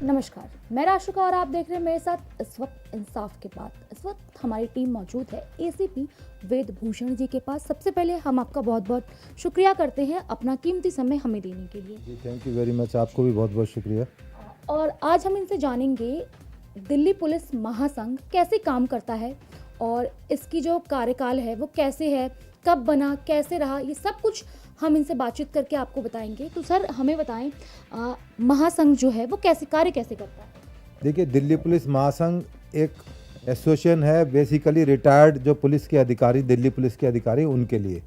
नमस्कार, मैं राशिका और आप देख रहे हैं मेरे साथ इस वक्त इंसाफ के बाद। इस वक्त हमारी टीम मौजूद है एसीपी वेद भूषण जी के पास। सबसे पहले हम आपका बहुत बहुत शुक्रिया करते हैं अपना कीमती समय हमें देने के लिए। जी थैंक यू वेरी मच, आपको भी बहुत बहुत शुक्रिया। और आज हम इनसे जानेंगे दिल्ली पुलिस महासंघ कैसे काम करता है और इसकी जो कार्यकाल है वो कैसे है, कब बना, कैसे रहा, ये सब कुछ हम इनसे बातचीत करके आपको बताएंगे। तो सर हमें बताएं, महासंघ जो है वो कैसे करता है? देखिए, दिल्ली पुलिस महासंघ एक एसोसिएशन है, बेसिकली रिटायर्ड जो पुलिस के अधिकारी, दिल्ली पुलिस के अधिकारी, उनके लिए।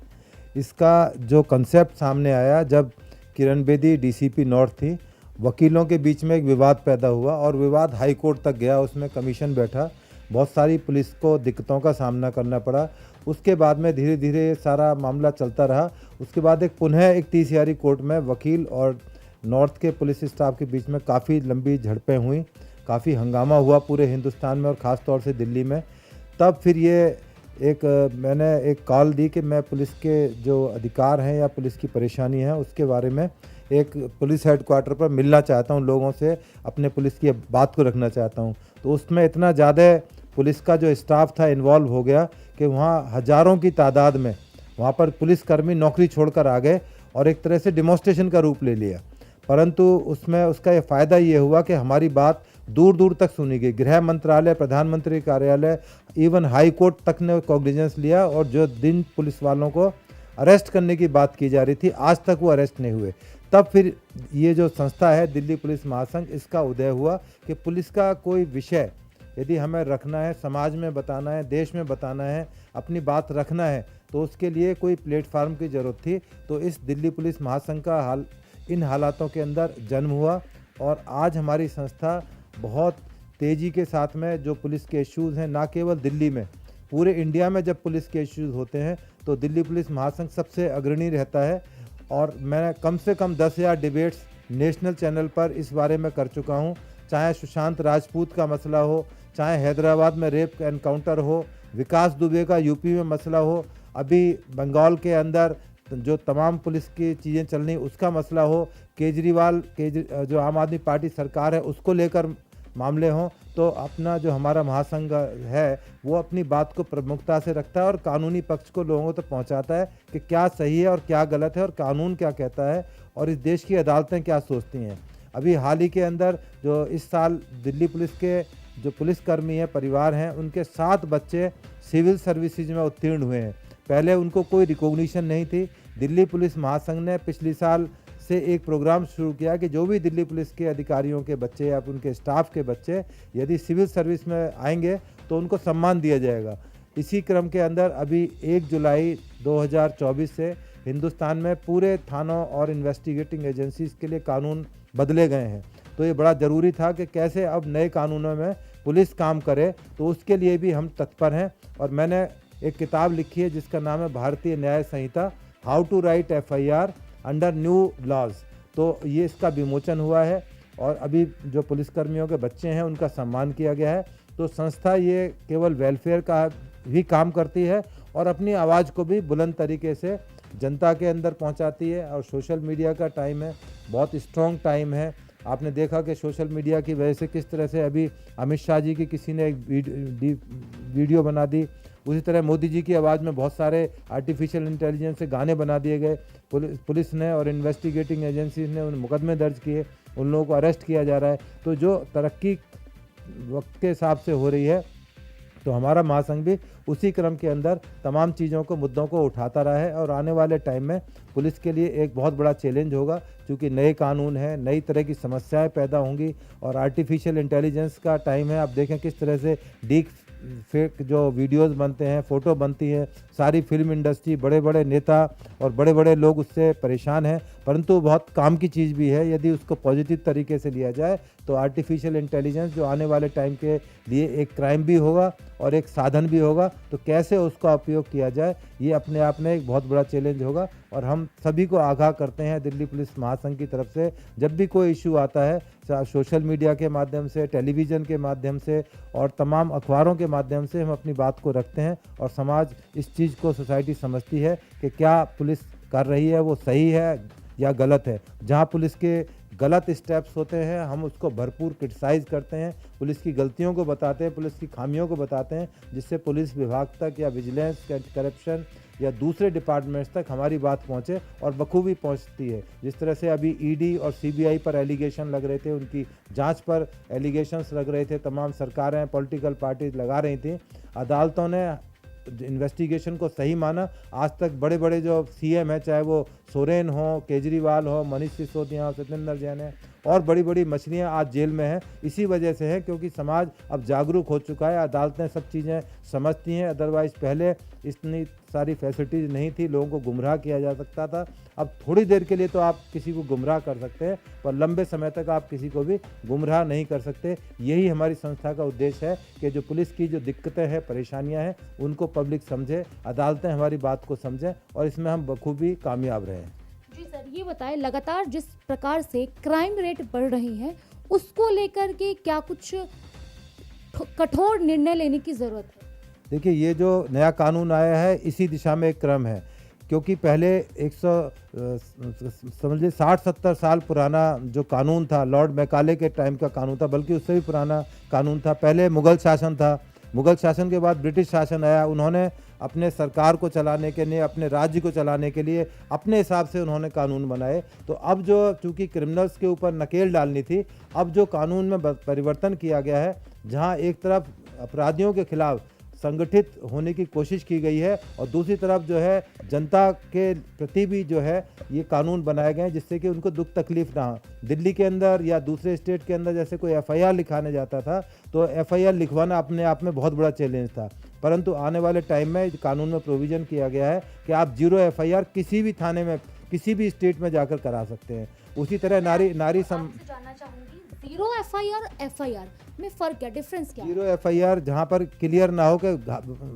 इसका जो कंसेप्ट सामने आया जब किरण बेदी डीसीपी नॉर्थ थी, वकीलों के बीच में एक विवाद पैदा हुआ और विवाद हाई कोर्ट तक गया। उसमें कमीशन बैठा, बहुत सारी पुलिस को दिक्कतों का सामना करना पड़ा। उसके बाद में धीरे धीरे सारा मामला चलता रहा। उसके बाद पुनः एक तीसरी कोर्ट में वकील और नॉर्थ के पुलिस स्टाफ के बीच में काफ़ी लंबी झड़पें हुई, काफ़ी हंगामा हुआ पूरे हिंदुस्तान में और ख़ास तौर से दिल्ली में। तब फिर मैंने एक कॉल दी कि मैं पुलिस के जो अधिकार हैं या पुलिस की परेशानी है उसके बारे में एक पुलिस हेडक्वार्टर पर मिलना चाहता हूं, लोगों से अपने पुलिस की बात को रखना चाहता हूं। तो उसमें इतना ज़्यादा पुलिस का जो स्टाफ था इन्वॉल्व हो गया कि वहाँ हज़ारों की तादाद में वहाँ पर पुलिसकर्मी नौकरी छोड़कर आ गए और एक तरह से डिमॉन्स्ट्रेशन का रूप ले लिया। परंतु उसमें उसका ये फ़ायदा ये हुआ कि हमारी बात दूर दूर तक सुनी गई। गृह मंत्रालय, प्रधानमंत्री कार्यालय, इवन हाई कोर्ट तक ने कॉग्निजेंस लिया और जो दिन पुलिस वालों को अरेस्ट करने की बात की जा रही थी, आज तक वो अरेस्ट नहीं हुए। तब फिर ये जो संस्था है दिल्ली पुलिस महासंघ, इसका उदय हुआ कि पुलिस का कोई विषय यदि हमें रखना है, समाज में बताना है, देश में बताना है, अपनी बात रखना है, तो उसके लिए कोई प्लेटफार्म की ज़रूरत थी। तो इस दिल्ली पुलिस महासंघ का इन हालातों के अंदर जन्म हुआ और आज हमारी संस्था बहुत तेज़ी के साथ में जो पुलिस के इश्यूज़ हैं, ना केवल दिल्ली में, पूरे इंडिया में जब पुलिस के इश्यूज़ होते हैं तो दिल्ली पुलिस महासंघ सबसे अग्रणी रहता है। और मैं कम से कम 10,000 डिबेट्स नेशनल चैनल पर इस बारे में कर चुका हूँ। चाहे सुशांत राजपूत का मसला हो, चाहे हैदराबाद में रेप एनकाउंटर हो, विकास दुबे का यूपी में मसला हो, अभी बंगाल के अंदर जो तमाम पुलिस की चीज़ें चल रही उसका मसला हो, केजरीवाल जो आम आदमी पार्टी सरकार है उसको लेकर मामले हों, तो अपना जो हमारा महासंघ है वो अपनी बात को प्रमुखता से रखता है और कानूनी पक्ष को लोगों तक पहुंचाता है कि क्या सही है और क्या गलत है और कानून क्या कहता है और इस देश की अदालतें क्या सोचती हैं। अभी हाल ही के अंदर जो इस साल दिल्ली पुलिस के जो पुलिसकर्मी हैं, परिवार हैं, उनके 7 बच्चे सिविल सर्विसेज में उत्तीर्ण हुए हैं। पहले उनको कोई रिकॉग्निशन नहीं थी। दिल्ली पुलिस महासंघ ने पिछले साल से एक प्रोग्राम शुरू किया कि जो भी दिल्ली पुलिस के अधिकारियों के बच्चे या उनके स्टाफ के बच्चे यदि सिविल सर्विस में आएंगे तो उनको सम्मान दिया जाएगा। इसी क्रम के अंदर अभी 1 जुलाई 2024 से हिंदुस्तान में पूरे थानों और इन्वेस्टिगेटिंग एजेंसीज के लिए कानून बदले गए हैं। तो ये बड़ा ज़रूरी था कि कैसे अब नए कानूनों में पुलिस काम करे, तो उसके लिए भी हम तत्पर हैं। और मैंने एक किताब लिखी है जिसका नाम है Bharatiya Nyaya Sanhita, how to write FIR under new laws. तो ये इसका विमोचन हुआ है और अभी जो पुलिसकर्मियों के बच्चे हैं उनका सम्मान किया गया है। तो संस्था ये केवल वेलफेयर का भी काम करती है और अपनी आवाज़ को भी बुलंद तरीके से जनता के अंदर पहुंचाती है। और सोशल मीडिया का टाइम है, बहुत स्ट्रॉन्ग टाइम है। आपने देखा कि सोशल मीडिया की वजह से किस तरह से अभी अमित शाह जी की किसी ने एक वीडियो बना दी, उसी तरह मोदी जी की आवाज़ में बहुत सारे आर्टिफिशियल इंटेलिजेंस से गाने बना दिए गए। पुलिस ने और इन्वेस्टिगेटिंग एजेंसीज ने उन मुकदमे दर्ज किए, उन लोगों को अरेस्ट किया जा रहा है। तो जो तरक्की वक्त के हिसाब से हो रही है, तो हमारा महासंघ भी उसी क्रम के अंदर तमाम चीज़ों को, मुद्दों को उठाता रहा है। और आने वाले टाइम में पुलिस के लिए एक बहुत बड़ा चैलेंज होगा, क्योंकि नए कानून हैं, नई तरह की समस्याएं पैदा होंगी और आर्टिफिशियल इंटेलिजेंस का टाइम है। आप देखें किस तरह से डीप फेक जो वीडियोस बनते हैं, फ़ोटो बनती है, सारी फिल्म इंडस्ट्री, बड़े बड़े नेता और बड़े बड़े लोग उससे परेशान हैं। परंतु बहुत काम की चीज़ भी है यदि उसको पॉजिटिव तरीके से लिया जाए। तो आर्टिफिशियल इंटेलिजेंस जो आने वाले टाइम के लिए एक क्राइम भी होगा और एक साधन भी होगा, तो कैसे उसका उपयोग किया जाए, ये अपने आप में एक बहुत बड़ा चैलेंज होगा। और हम सभी को आगाह करते हैं दिल्ली पुलिस महासंघ की तरफ से, जब भी कोई इशू आता है, सोशल मीडिया के माध्यम से, टेलीविज़न के माध्यम से और तमाम अखबारों के माध्यम से हम अपनी बात को रखते हैं। और समाज इस चीज़ को, सोसाइटी समझती है कि क्या पुलिस कर रही है वो सही है या गलत है। जहाँ पुलिस के गलत स्टेप्स होते हैं हम उसको भरपूर क्रिटिसाइज़ करते हैं, पुलिस की गलतियों को बताते हैं, पुलिस की खामियों को बताते हैं, जिससे पुलिस विभाग तक या विजिलेंस करप्शन या दूसरे डिपार्टमेंट्स तक हमारी बात पहुंचे और बखूबी पहुंचती है। जिस तरह से अभी ईडी और सीबीआई पर एलिगेशन लग रहे थे, उनकी जांच पर एलिगेशंस लग रहे थे, तमाम सरकारें पॉलिटिकल पार्टीज लगा रही थी, अदालतों ने इन्वेस्टिगेशन को सही माना। आज तक बड़े बड़े जो सीएम हैं, चाहे वो सोरेन हो, केजरीवाल हो, मनीष सिसोदिया हो, सत्येंद्र जैन है और बड़ी बड़ी मछलियां आज जेल में हैं, इसी वजह से है क्योंकि समाज अब जागरूक हो चुका है, अदालतें सब चीज़ें समझती हैं। अदरवाइज़ पहले इतनी सारी फैसिलिटीज़ नहीं थी, लोगों को गुमराह किया जा सकता था। अब थोड़ी देर के लिए तो आप किसी को गुमराह कर सकते हैं, पर लंबे समय तक आप किसी को भी गुमराह नहीं कर सकते। यही हमारी संस्था का उद्देश्य है कि जो पुलिस की जो दिक्कतें हैं, परेशानियां हैं, उनको पब्लिक समझे, अदालतें हमारी बात को समझें और इसमें हम बखूबी कामयाब रहे। जी सर, ये बताएं लगातार जिस प्रकार से क्राइम रेट बढ़ रही है उसको लेकर के क्या कुछ कठोर निर्णय लेने की ज़रूरत है? देखिए, ये जो नया कानून आया है इसी दिशा में एक क्रम है, क्योंकि पहले 60-70 साल पुराना जो कानून था, लॉर्ड मैकाले के टाइम का कानून था, बल्कि उससे भी पुराना कानून था। पहले मुग़ल शासन था, मुग़ल शासन के बाद ब्रिटिश शासन आया, उन्होंने अपने सरकार को चलाने के लिए, अपने राज्य को चलाने के लिए अपने हिसाब से उन्होंने कानून बनाए। तो अब जो चूँकि क्रिमिनल्स के ऊपर नकेल डालनी थी, अब जो कानून में परिवर्तन किया गया है, जहाँ एक तरफ अपराधियों के खिलाफ संगठित होने की कोशिश की गई है और दूसरी तरफ जो है जनता के प्रति भी जो है ये कानून बनाए गए हैं जिससे कि उनको दुख तकलीफ ना हो। दिल्ली के अंदर या दूसरे स्टेट के अंदर जैसे कोई एफआईआर लिखाने जाता था तो एफआईआर लिखवाना अपने आप में बहुत बड़ा चैलेंज था, परंतु आने वाले टाइम में कानून में प्रोविज़न किया गया है कि आप 0 एफआईआर किसी भी थाने में, किसी भी स्टेट में जाकर करा सकते हैं। उसी तरह नारी जानना चाहूंगी 0 एफआईआर एफआईआर में फर्क क्या, डिफरेंस क्या? 0 एफआईआर जहां पर क्लियर ना हो कि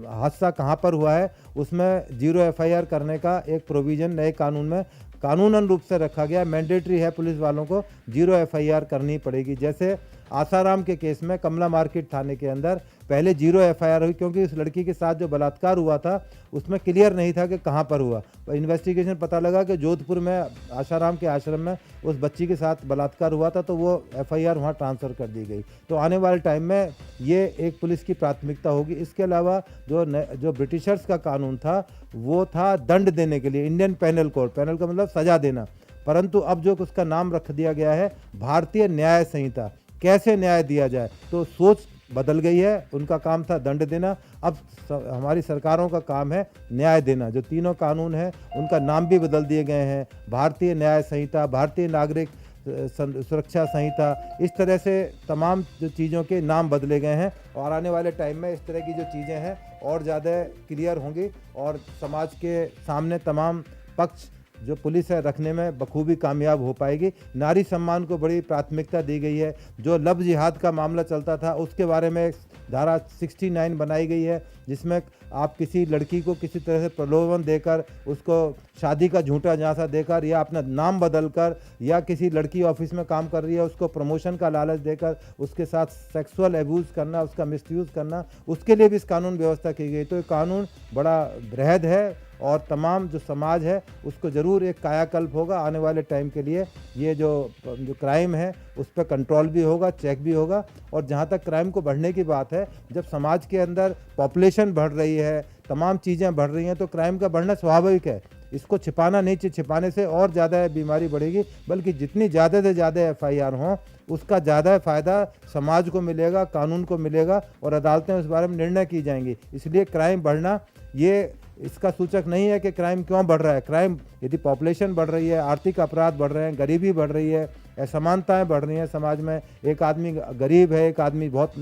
हादसा कहां पर हुआ है, उसमें 0 एफआईआर करने का एक प्रोविजन नए कानून में कानूनन रूप से रखा गया। मैंडेटरी है, पुलिस वालों को 0 एफआईआर करनी पड़ेगी। जैसे आसाराम के केस में कमला मार्केट थाने के अंदर पहले 0 एफआईआर हुई क्योंकि उस लड़की के साथ जो बलात्कार हुआ था उसमें क्लियर नहीं था कि कहां पर हुआ। इन्वेस्टिगेशन पता लगा कि जोधपुर में आसाराम के आश्रम में उस बच्ची के साथ बलात्कार हुआ था, तो वो एफआईआर वहां ट्रांसफ़र कर दी गई। तो आने वाले टाइम में ये एक पुलिस की प्राथमिकता होगी। इसके अलावा जो ब्रिटिशर्स का कानून था वो था दंड देने के लिए, इंडियन पेनल कोड, पेनल का मतलब सजा देना, परंतु अब जो उसका नाम रख दिया गया है भारतीय न्याय संहिता। कैसे न्याय दिया जाए, तो सोच बदल गई है। उनका काम था दंड देना, अब हमारी सरकारों का काम है न्याय देना। जो तीनों कानून हैं उनका नाम भी बदल दिए गए हैं, भारतीय न्याय संहिता, भारतीय नागरिक सुरक्षा संहिता, इस तरह से तमाम जो चीज़ों के नाम बदले गए हैं और आने वाले टाइम में इस तरह की जो चीज़ें हैं और ज़्यादा क्लियर होंगी और समाज के सामने तमाम पक्ष जो पुलिस है रखने में बखूबी कामयाब हो पाएगी। नारी सम्मान को बड़ी प्राथमिकता दी गई है। जो लव जिहाद का मामला चलता था उसके बारे में धारा 69 बनाई गई है, जिसमें आप किसी लड़की को किसी तरह से प्रलोभन देकर, उसको शादी का झूठा झांसा देकर या अपना नाम बदलकर या किसी लड़की ऑफिस में काम कर रही है उसको प्रमोशन का लालच देकर उसके साथ सेक्सुअल एब्यूज़ करना, उसका मिसयूज़ करना, उसके लिए भी इस कानून व्यवस्था की गई। तो ये कानून बड़ा बृहद है और तमाम जो समाज है उसको ज़रूर एक कायाकल्प होगा। आने वाले टाइम के लिए ये जो क्राइम है उस पर कंट्रोल भी होगा, चेक भी होगा। और जहाँ तक क्राइम को बढ़ने की बात है, जब समाज के अंदर पॉपुलेशन बढ़ रही है, तमाम चीज़ें बढ़ रही हैं, तो क्राइम का बढ़ना स्वाभाविक है। इसको छिपाना नहीं चाहिए, छिपाने से और ज़्यादा बीमारी बढ़ेगी, बल्कि जितनी ज़्यादा से ज़्यादा एफआईआर हों उसका ज़्यादा फ़ायदा समाज को मिलेगा, कानून को मिलेगा और अदालतें उस बारे में निर्णय की जाएंगी। इसलिए क्राइम बढ़ना ये इसका सूचक नहीं है कि क्राइम क्यों बढ़ रहा है। क्राइम, यदि पॉपुलेशन बढ़ रही है, आर्थिक अपराध बढ़ रहे हैं, गरीबी बढ़ रही है, असमानताएं बढ़ रही हैं समाज में, एक आदमी गरीब है, एक आदमी बहुत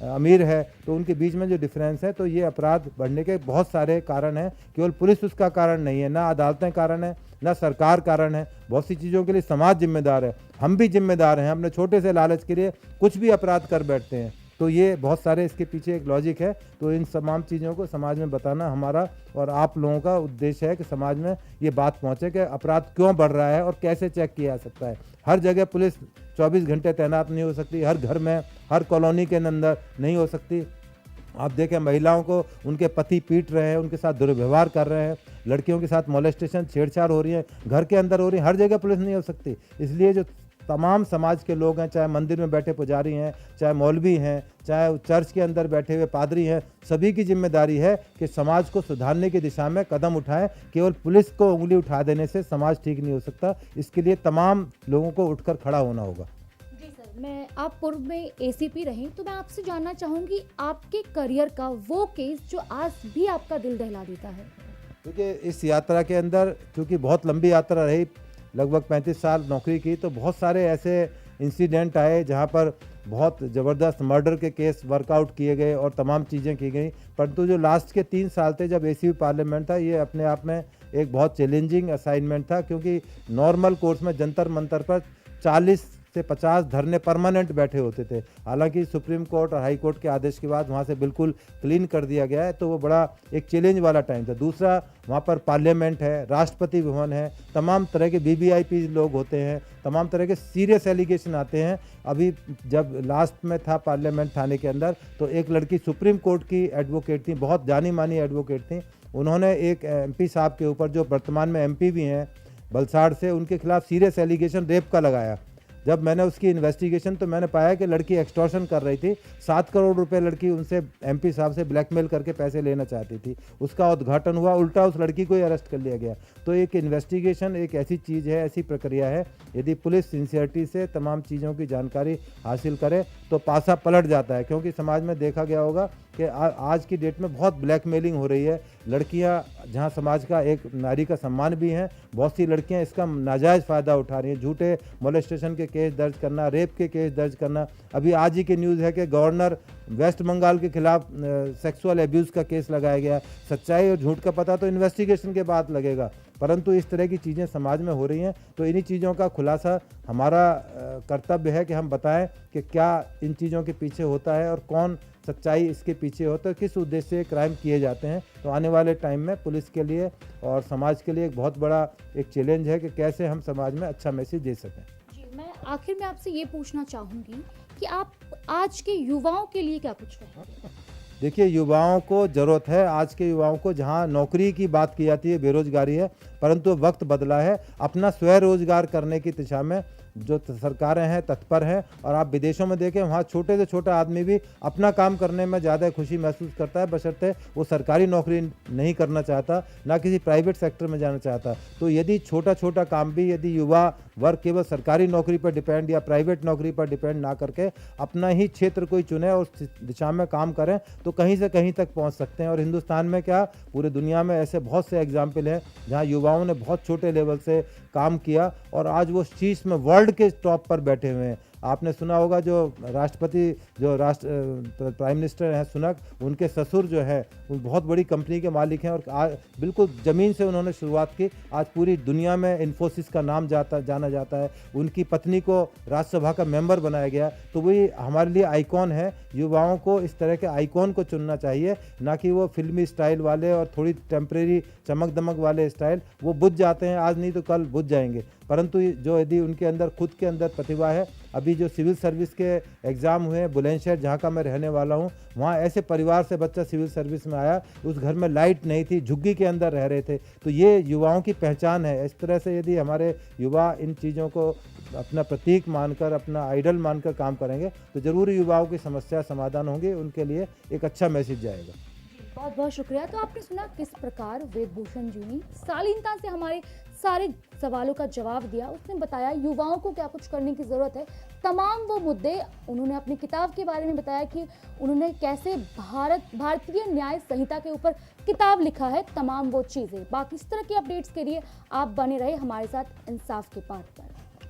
अमीर है, तो उनके बीच में जो डिफरेंस है, तो ये अपराध बढ़ने के बहुत सारे कारण हैं। केवल पुलिस उसका कारण नहीं है, ना अदालतें कारण है, ना सरकार कारण है। बहुत सी चीज़ों के लिए समाज जिम्मेदार है, हम भी जिम्मेदार हैं। अपने छोटे से लालच के लिए कुछ भी अपराध कर बैठते हैं। तो ये बहुत सारे इसके पीछे एक लॉजिक है। तो इन तमाम चीज़ों को समाज में बताना हमारा और आप लोगों का उद्देश्य है कि समाज में ये बात पहुंचे कि अपराध क्यों बढ़ रहा है और कैसे चेक किया जा सकता है। हर जगह पुलिस 24 घंटे तैनात नहीं हो सकती, हर घर में, हर कॉलोनी के अंदर नहीं हो सकती। आप देखें, महिलाओं को उनके पति पीट रहे हैं, उनके साथ दुर्व्यवहार कर रहे हैं, लड़कियों के साथ मोलेस्टेशन, छेड़छाड़ हो रही है, घर के अंदर हो रही है, हर जगह पुलिस नहीं हो सकती। इसलिए जो तमाम समाज के लोग हैं, चाहे मंदिर में बैठे पुजारी हैं, चाहे मौलवी हैं, चाहे चर्च के अंदर बैठे हुए पादरी हैं, सभी की जिम्मेदारी है कि समाज को सुधारने की दिशा में कदम उठाएं। केवल पुलिस को उंगली उठा देने से समाज ठीक नहीं हो सकता, इसके लिए तमाम लोगों को उठकर खड़ा होना होगा। जी सर, मैं आप पूर्व में एसीपी रहे, तो मैं आपसे जानना चाहूँगी आपके करियर का वो केस जो आज भी आपका दिल दहला देता है। देखिए, इस यात्रा के अंदर चूँकि बहुत लंबी यात्रा रही, लगभग 35 साल नौकरी की, तो बहुत सारे ऐसे इंसिडेंट आए जहाँ पर बहुत ज़बरदस्त मर्डर के केस वर्कआउट किए गए और तमाम चीज़ें की गई। परंतु जो लास्ट के 3 साल थे जब एसीपी पार्लियामेंट था, ये अपने आप में एक बहुत चैलेंजिंग असाइनमेंट था, क्योंकि नॉर्मल कोर्स में जंतर मंतर पर 40 से 50 धरने परमानेंट बैठे होते थे। हालांकि सुप्रीम कोर्ट और हाई कोर्ट के आदेश के बाद वहाँ से बिल्कुल क्लीन कर दिया गया है, तो वो बड़ा एक चैलेंज वाला टाइम था। दूसरा, वहाँ पर पार्लियामेंट है, राष्ट्रपति भवन है, तमाम तरह के वीवीआईपी लोग होते हैं, तमाम तरह के सीरियस एलिगेशन आते हैं। अभी जब लास्ट में था पार्लियामेंट थाने के अंदर, तो एक लड़की सुप्रीम कोर्ट की एडवोकेट थी, बहुत जानी मानी एडवोकेट थी। उन्होंने एक एमपी साहब के ऊपर, जो वर्तमान में एमपी भी हैं वलसाड़ से, उनके खिलाफ सीरियस एलिगेशन रेप का लगाया। जब मैंने उसकी इन्वेस्टिगेशन, तो मैंने पाया कि लड़की एक्सटॉर्शन कर रही थी। 7 करोड़ रुपए लड़की उनसे एमपी साहब से ब्लैकमेल करके पैसे लेना चाहती थी। उसका उद्घाटन हुआ, उल्टा उस लड़की को ही अरेस्ट कर लिया गया। तो एक इन्वेस्टिगेशन एक ऐसी चीज़ है, ऐसी प्रक्रिया है, यदि पुलिस सिंसियरिटी से तमाम चीज़ों की जानकारी हासिल करे तो पासा पलट जाता है। क्योंकि समाज में देखा गया होगा कि आज की डेट में बहुत ब्लैकमेलिंग हो रही है। लड़कियां, जहां समाज का एक नारी का सम्मान भी है, बहुत सी लड़कियां इसका नाजायज़ फ़ायदा उठा रही हैं। झूठे मोलेस्टेशन के केस दर्ज करना, रेप के केस दर्ज करना। अभी आज ही की न्यूज़ है कि गवर्नर वेस्ट बंगाल के खिलाफ सेक्सुअल एब्यूज़ का केस लगाया गया। सच्चाई और झूठ का पता तो इन्वेस्टिगेशन के बाद लगेगा, परंतु इस तरह की चीज़ें समाज में हो रही हैं। तो इन्हीं चीज़ों का खुलासा हमारा कर्तव्य है कि हम बताएं कि क्या इन चीज़ों के पीछे होता है और कौन सच्चाई इसके पीछे होता है, किस उद्देश्य से क्राइम किए जाते हैं। तो आने वाले टाइम में पुलिस के लिए और समाज के लिए एक बहुत बड़ा एक चैलेंज है कि कैसे हम समाज में अच्छा मैसेज दे सकें। जी, मैं आखिर में आपसे ये पूछना चाहूँगी कि आप आज के युवाओं के लिए क्या कुछ कहें? देखिए, युवाओं को ज़रूरत है, आज के युवाओं को, जहां नौकरी की बात की जाती है, बेरोजगारी है, परंतु वक्त बदला है। अपना स्वरोजगार करने की दिशा में जो सरकारें हैं तत्पर हैं। और आप विदेशों में देखें, वहाँ छोटे से छोटा आदमी भी अपना काम करने में ज़्यादा खुशी महसूस करता है, बशर्ते वो सरकारी नौकरी नहीं करना चाहता, ना किसी प्राइवेट सेक्टर में जाना चाहता। तो यदि छोटा छोटा काम भी, यदि युवा वर्ग केवल सरकारी नौकरी पर डिपेंड या प्राइवेट नौकरी पर डिपेंड ना करके अपना ही क्षेत्र कोई चुने और उस दिशा में काम करें, तो कहीं से कहीं तक पहुंच सकते हैं। और हिंदुस्तान में क्या, पूरे दुनिया में ऐसे बहुत से एग्जाम्पल हैं जहां युवाओं ने बहुत छोटे लेवल से काम किया और आज वो शीर्ष में, वर्ल्ड के टॉप पर बैठे हुए हैं। आपने सुना होगा जो राष्ट्रपति, जो प्राइम मिनिस्टर हैं सुनक, उनके ससुर जो है वो बहुत बड़ी कंपनी के मालिक हैं और बिल्कुल ज़मीन से उन्होंने शुरुआत की। आज पूरी दुनिया में इन्फोसिस का नाम जाना जाता है। उनकी पत्नी को राज्यसभा का मेंबर बनाया गया। तो वही हमारे लिए आइकॉन है। युवाओं को इस तरह के आइकॉन को चुनना चाहिए, ना कि वो फिल्मी स्टाइल वाले और थोड़ी टेम्परेरी चमक दमक वाले स्टाइल। वो बुझ जाते हैं, आज नहीं तो कल बुझ जाएंगे। परंतु जो यदि उनके अंदर खुद के अंदर प्रतिभा है, अभी जो सिविल सर्विस के एग्ज़ाम हुए बुलंदशहर, जहाँ का मैं रहने वाला हूँ, वहाँ ऐसे परिवार से बच्चा सिविल सर्विस में आया, उस घर में लाइट नहीं थी, झुग्गी के अंदर रह रहे थे। तो ये युवाओं की पहचान है। इस तरह से यदि हमारे युवा इन चीज़ों को अपना प्रतीक मानकर, अपना आइडल मानकर काम करेंगे, तो ज़रूर युवाओं की समस्या समाधान होंगे, उनके लिए एक अच्छा मैसेज जाएगा। बहुत बहुत शुक्रिया। तो आपने सुना किस प्रकार वेदभूषण जी ने शालीनता से हमारे सारे सवालों का जवाब दिया। उसने बताया युवाओं को क्या कुछ करने की ज़रूरत है, तमाम वो मुद्दे उन्होंने अपनी किताब के बारे में बताया कि उन्होंने कैसे भारतीय न्याय संहिता के ऊपर किताब लिखा है, तमाम वो चीज़ें। बाकी इस तरह की अपडेट्स के लिए आप बने रहे हमारे साथ इंसाफ के पाठ पर।